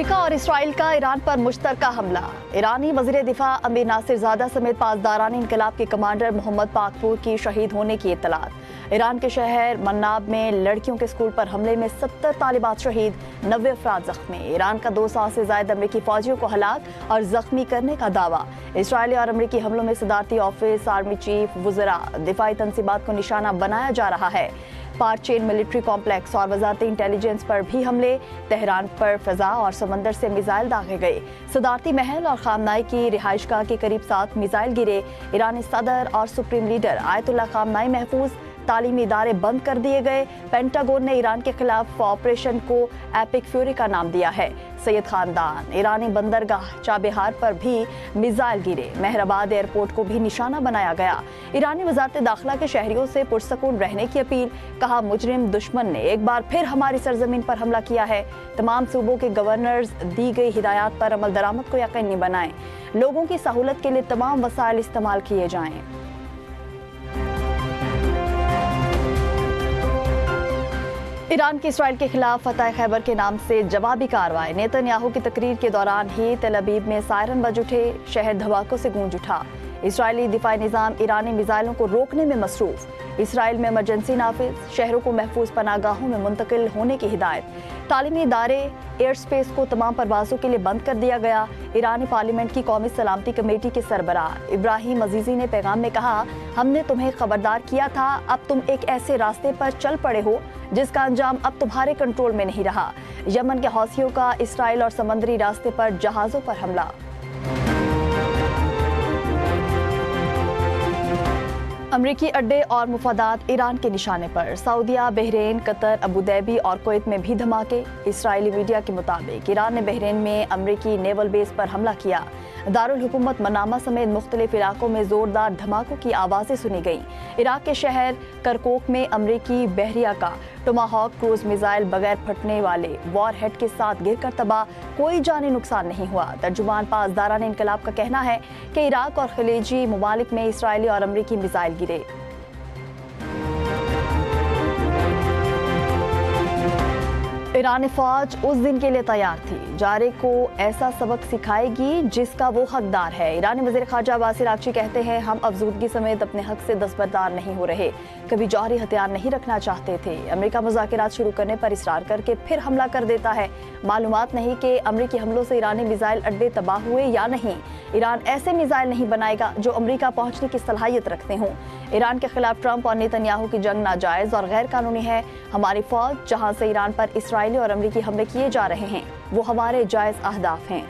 America और Israel का Iran पर मुश्तरका हमला। ईरानी वज़ीर दिफा अमीर नासिर ज़ादा समेत पासदारान इनकलाब के कमांडर मोहम्मद पाकपुर की शहीद होने की इत्तलात। ईरान के शहर मन्नाब में लड़कियों के स्कूल पर हमले में 70 तालिबात शहीद, 90 अफराद जख्मी। ईरान का 200 से ज़ायद अमरीकी फौजियों को हलाक और जख्मी करने का दावा। इसराइली और अमरीकी हमलों में सदारती ऑफिस, आर्मी चीफ, वुज़रा, दिफाई तनसीबात को निशाना बनाया जा रहा है। पारचेन मिलिट्री कॉम्प्लेक्स और वजारती इंटेलिजेंस पर भी हमले। तेहरान पर फ़ज़ा और समंदर से मिसाइल दागे गए। सदारती महल और खामनाई की रिहाइशगाह के करीब 7 मिसाइल गिरे। ईरानी सदर और सुप्रीम लीडर आयतुल्ला खामनाई महफूज। तालीमी इदारे बंद कर दिए गए। पेंटागोन ने ईरान के खिलाफ ऑपरेशन को एपिक फ्यूरी का नाम दिया है। सैयद खानदान ईरानी बंदरगाह चाबहार पर भी मिसाइल गिरे। मेहराबाद एयरपोर्ट को भी निशाना बनाया गया। ईरानी वजारत दाखिला के शहरियों से पुरसकून रहने की अपील। कहा, मुजरिम दुश्मन ने एक बार फिर हमारी सरजमीन पर हमला किया है। तमाम सूबों के गवर्नर्स दी गई हिदायत पर अमल दरामद को यकीनी बनाएं। लोगों की सहूलत के लिए तमाम वसाइल इस्तेमाल किए जाएं। ईरान की इसराइल के खिलाफ फतह खैबर के नाम से जवाबी कार्रवाई। नेतन्याहू की तकरीर के दौरान ही तेल अवीव में सायरन बज उठे। शहर धमाकों से गूंज उठा। इसराइली दिफाई निज़ाम ईरानी मिसाइलों को रोकने में मसरूफ। इसराइल में इमरजेंसी नाफिज। शहरों को महफूज पनागाहों में मुंतकिल होने की हिदायत। तालीमी इदारे, एयर स्पेस को तमाम परवाजों के लिए बंद कर दिया गया। ईरानी पार्लियामेंट की कौमी सलामती कमेटी के सरबराह इब्राहिम अजीजी ने पैगाम में कहा, हमने तुम्हें खबरदार किया था, अब तुम एक ऐसे रास्ते पर चल पड़े हो जिसका अंजाम अब तुम्हारे कंट्रोल में नहीं रहा। यमन के हौसियों का इसराइल और समंदरी रास्ते पर जहाजों पर हमला। अमरीकी अड्डे और मुफादात ईरान के निशाने पर। सऊदीया, बहरीन, कतर, अबू धाबी और कुवैत में भी धमाके। इसराइली मीडिया के मुताबिक ईरान ने बहरीन में अमरीकी नेवल बेस पर हमला किया। दारुल हुकूमत मनामा समेत मुख्तलिफ इलाकों में जोरदार धमाकों की आवाज़ें सुनी गईं। इराक के शहर करकोक में अमरीकी बहरिया का टोमाहॉक क्रूज मिसाइल बगैर फटने वाले वॉर हेड के साथ गिरकर तबाह, कोई जानी नुकसान नहीं हुआ। तर्जुमान पासदारान इनकलाब का कहना है कि इराक और खलीजी ममालिक में इसराइली और अमरीकी मिसाइल गिरे। ईरानी फौज उस दिन के लिए तैयार थी। जारे को ऐसा सबक सिखाएगी जिसका वो हकदार है। ईरानी वज़ीर ख़ारजा अब्बास अराग़ची कहते हैं, हम अफजूदगी समेत अपने हक से दस्तबरदार नहीं हो रहे, कभी जौहरी हथियार नहीं रखना चाहते थे। अमेरिका मुज़ाकरात शुरू करने पर इसरार करके फिर हमला कर देता है। मालूमात नहीं कि अमरीकी हमलों से ईरानी मिसाइल अड्डे तबाह हुए या नहीं। ईरान ऐसे मिसाइल नहीं बनाएगा जो अमरीका पहुंचने की सलाहियत रखते हों। ईरान के खिलाफ ट्रंप और नेतन्याहू की जंग नाजायज़ और गैर कानूनी है। हमारी फौज जहां से ईरान पर इसराइली और अमरीकी हमले किए जा रहे हैं वो हमारे जायज़ अहदाफ हैं।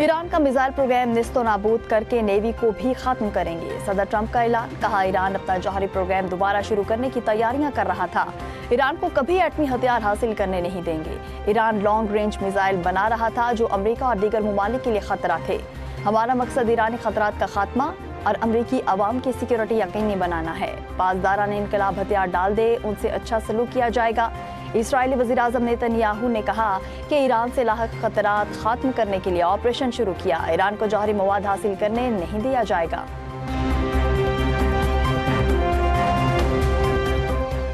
ईरान का मिसाइल प्रोग्राम निस्तो नाबूद करके नेवी को भी खत्म करेंगे। सदर ट्रंप का ऐलान। कहा, ईरान अपना जौहरी प्रोग्राम दोबारा शुरू करने की तैयारियां कर रहा था। ईरान को कभी एटमी हथियार हासिल करने नहीं देंगे। ईरान लॉन्ग रेंज मिसाइल बना रहा था जो अमेरिका और दीगर ममालिक के लिए खतरा थे। हमारा मकसद ईरानी खतरात का खात्मा और अमरीकी अवाम की सिक्योरिटी यकीनी बनाना है। पासदारान इनकलाब हथियार डाल दे, उनसे अच्छा सलूक किया जाएगा। इसराइली वज़ीर-ए-आज़म नेतन्याहू ने कहा कि ईरान से लाहिक़ खतरात ख़त्म करने के लिए ऑपरेशन शुरू किया। ईरान को जौहरी मवाद हासिल करने नहीं दिया जाएगा।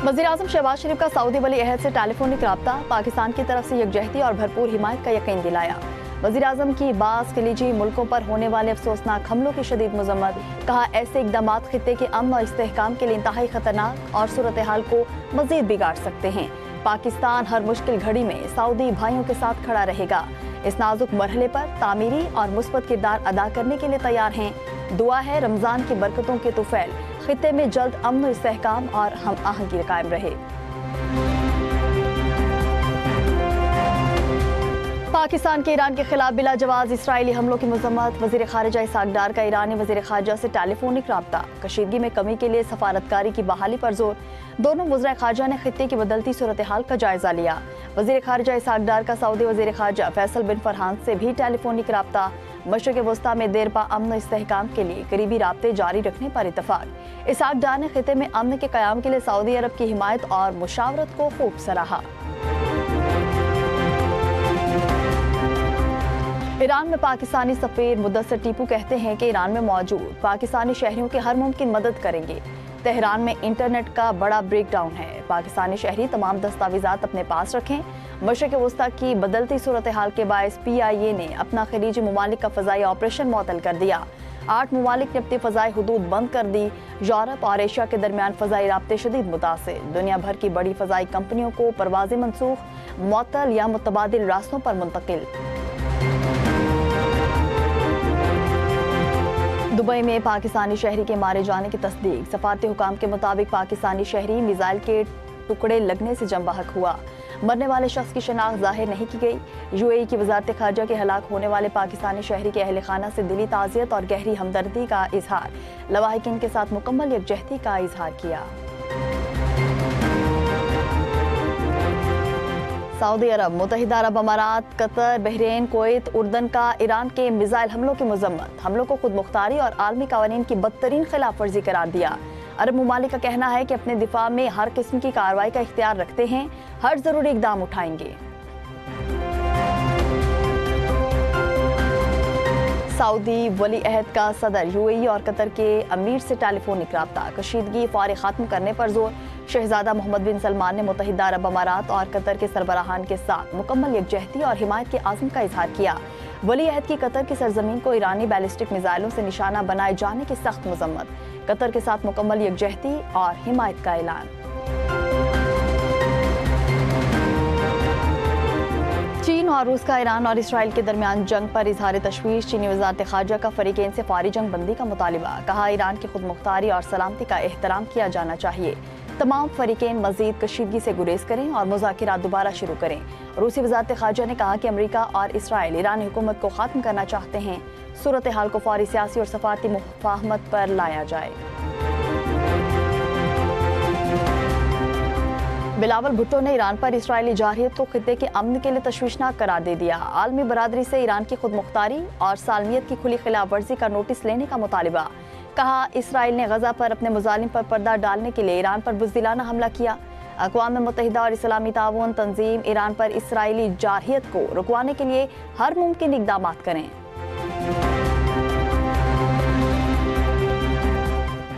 वज़ीर-ए-आज़म शहबाज शरीफ का सऊदी वली अहद से टेलीफोनिक राब्ता। पाकिस्तान की तरफ से यकजहती और भरपूर हिमायत का यकीन दिलाया। वज़ीर-ए-आज़म की बास खलीजी मुल्कों पर होने वाले अफसोसनाक हमलों की शदीद मज़म्मत। कहा, ऐसे इक़दामात खित्ते के अमन और इस्तेहकाम के लिए इंतहाई खतरनाक और सूरत हाल को मज़ीद बिगाड़ सकते हैं। पाकिस्तान हर मुश्किल घड़ी में सऊदी भाइयों के साथ खड़ा रहेगा। इस नाजुक मरहले पर तामीरी और मुस्बत किरदार अदा करने के लिए तैयार हैं। दुआ है रमज़ान की बरकतों के तुफ़ैल खित्ते में जल्द अमन और इस्तेहकाम और हम आहंगी कायम रहे। पाकिस्तान के ईरान के खिलाफ बिला जवाज इसराइली हमलों की मजम्मत। वज़ीर ख़ारिजा इसहाक़ डार का ईरानी वज़ीर ख़ारिजा से टेलीफोनिक राब्ता। कशीदगी में कमी के लिए सफारतकारी की बहाली पर जोर। दोनों वज़ीर ख़ारिजा ने खित्ते की बदलती सूरत हाल का जायजा लिया। वज़ीर ख़ारिजा इसहाक़ डार का सऊदी वज़ीर ख़ारिजा फैसल बिन फरहान से भी टेलीफोनिक राब्ता। मशरिक़ वस्ता में देरपा अमन इस्तेहकाम के लिए करीबी राब्ते जारी रखने पर इत्तफ़ाक़। इसहाक़ डार ने खित्ते में अमन के क़याम के लिए सऊदी अरब की हिमायत और मुशावरत को खूब सराहा। ईरान में पाकिस्तानी सफ़ीर मुदस्सिर टीपू कहते हैं कि ईरान में मौजूद पाकिस्तानी शहरियों की हर मुमकिन मदद करेंगे। तेहरान में इंटरनेट का बड़ा ब्रेक डाउन है। पाकिस्तानी शहरी तमाम दस्तावेजात अपने पास रखें। मशरिक़ वस्ता की बदलती सूरत हाल के बायस PIA ने अपना खलीजी ममालिक का फ़ज़ाई ऑपरेशन मुअत्तल कर दिया। 8 ममालिक ने अपनी फ़ज़ाई हुदूद बंद कर दी। यूरोप और एशिया के दरमियान फ़ज़ाई राब्ते शदीद मुतासिर। दुनिया भर की बड़ी फ़ज़ाई कंपनियों को परवाज़ें मनसूख, मुअत्तल या मुतबादिल रास्तों पर मुंतकिल। दुबई में पाकिस्तानी शहरी के मारे जाने की तस्दीक। सफारती हुकाम के मुताबिक पाकिस्तानी शहरी मिसाइल के टुकड़े लगने से जम बहक हुआ। मरने वाले शख्स की शनाख्त जाहिर नहीं की गई। UAE की वजारत खारजा के हलाक होने वाले पाकिस्तानी शहरी के अहल खाना से दिली ताज़ियत और गहरी हमदर्दी का इजहार। लवाहिकीन के साथ मुकम्मल यकजहती का इजहार किया। सऊदी अरब, मुत्तहिदा अरब अमारात, कतर, बहरीन, कुवैत, उर्दन का ईरान के मिसाइल हमलों की मजम्मत। हमलों को खुद मुख्तारी और आलमी कानून की बदतरीन खिलाफ वर्जी करार दिया। अरब ममालिक का कहना है कि अपने दिफा में हर किस्म की कार्रवाई का इख्तियार रखते हैं, हर जरूरी इकदाम उठाएंगे। सऊदी वली अहद का सदर UAE और कतर के अमीर से टेलीफोनिक राब्ता। कशीदगी फौरी खात्म करने पर जोर। शहजादा मोहम्मद बिन सलमान ने मुत्तहिदा अरब अमारात और कतर के सरबराहान के साथ मुकम्मल यकजहती और हिमायत के आज़म का इजहार किया। वली अहद की कतर की सरजमीन को ईरानी बैलिस्टिक मिसाइलों से निशाना बनाए जाने की सख्त मजम्मत। कतर के साथ मुकम्मल यकजहती और हिमायत का ऐलान। चीन और रूस का ईरान और इसराइल के दरमियान जंग पर इजहार तशवीश। चीनी वजारत खारजा का फरीकैन से फौरी जंग बंदी का मुतालिबा। कहा, ईरान की खुद मुख्तारी और सलामती का एहतराम किया जाना चाहिए। तमाम फरीकैन मजीद कशीदगी से गुरेज करें और मुज़ाकिरात दोबारा शुरू करें। रूसी वजारत खारजा ने कहा कि अमरीका और इसराइल ईरानी हुकूमत को ख़त्म करना चाहते हैं। सूरत हाल को फौरी सियासी और सफारती मुफाहमत पर लाया जाए। बिलावल भुट्टो ने ईरान पर इसराइली जारहियत को खित्ते के अमन के लिए तशवीशनाक करार दे दिया। आलमी बरादरी से ईरान की खुद मुख्तारी और सालमियत की खुली खिलाफ वर्जी का नोटिस लेने का मुतालिबा। कहा, इसराइल ने गजा पर अपने मुजालिम पर पर्दा डालने के लिए ईरान पर बुज़दिलाना हमला किया। अक़वाम मुत्तहिदा और इस्लामी ताउन तंजीम ईरान पर इसराइली जारहियत को रुकवाने के लिए हर मुमकिन इक़दाम करें।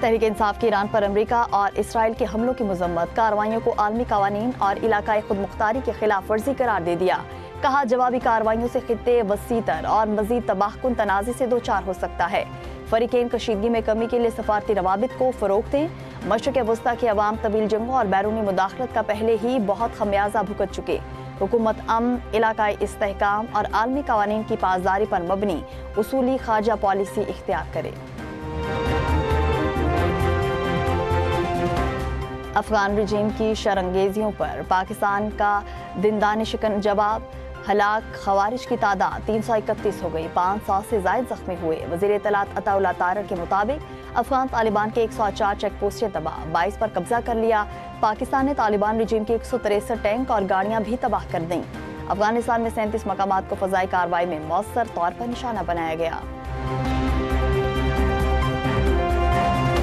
तहरीक इंसाफ की ईरान पर अमरीका और इसराइल के हमलों की मजम्मत। कार्रवाइयों को आलमी कानून और इलाकाई खुद मुख्तारी की खिलाफ वर्जी करार दे दिया। कहा, जवाबी कार्रवाइयों से खित्ते वसीतर और मजीद तबाहकुन तनाज़े से दो चार हो सकता है। फरीकैन कशीदगी में कमी के लिए सफारती रवाबित को फ़रोग़ दें। मशरिक़ वस्ता के अवाम तवील जंगों और बैरूनी मुदाखलत का पहले ही बहुत खमियाजा भुगत चुके। हुकूमत अमन, इलाकाई इस्तेहकाम और आलमी कानून की पासदारी पर मबनी उसूली खारजा पॉलिसी इख्तियार करे। अफगान रजीम की शरंगेजियों पर पाकिस्तान का दिनदाने शिकन जवाब। हलाक खवारिज की तादाद 331 हो गई, 500 से ज़ायद जख्मी हुए। वज़ीर इत्तलात अताउल्लाह तारर के मुताबिक अफगान तालिबान के 104 चेक पोस्टें तबाह, 22 पर कब्जा कर लिया। पाकिस्तान ने तालिबान रजीम के 163 टैंक और गाड़ियां भी तबाह कर दी। अफगानिस्तान में 37 मकामात को फ़ज़ाई कार्रवाई में मौसर तौर पर निशाना बनाया गया।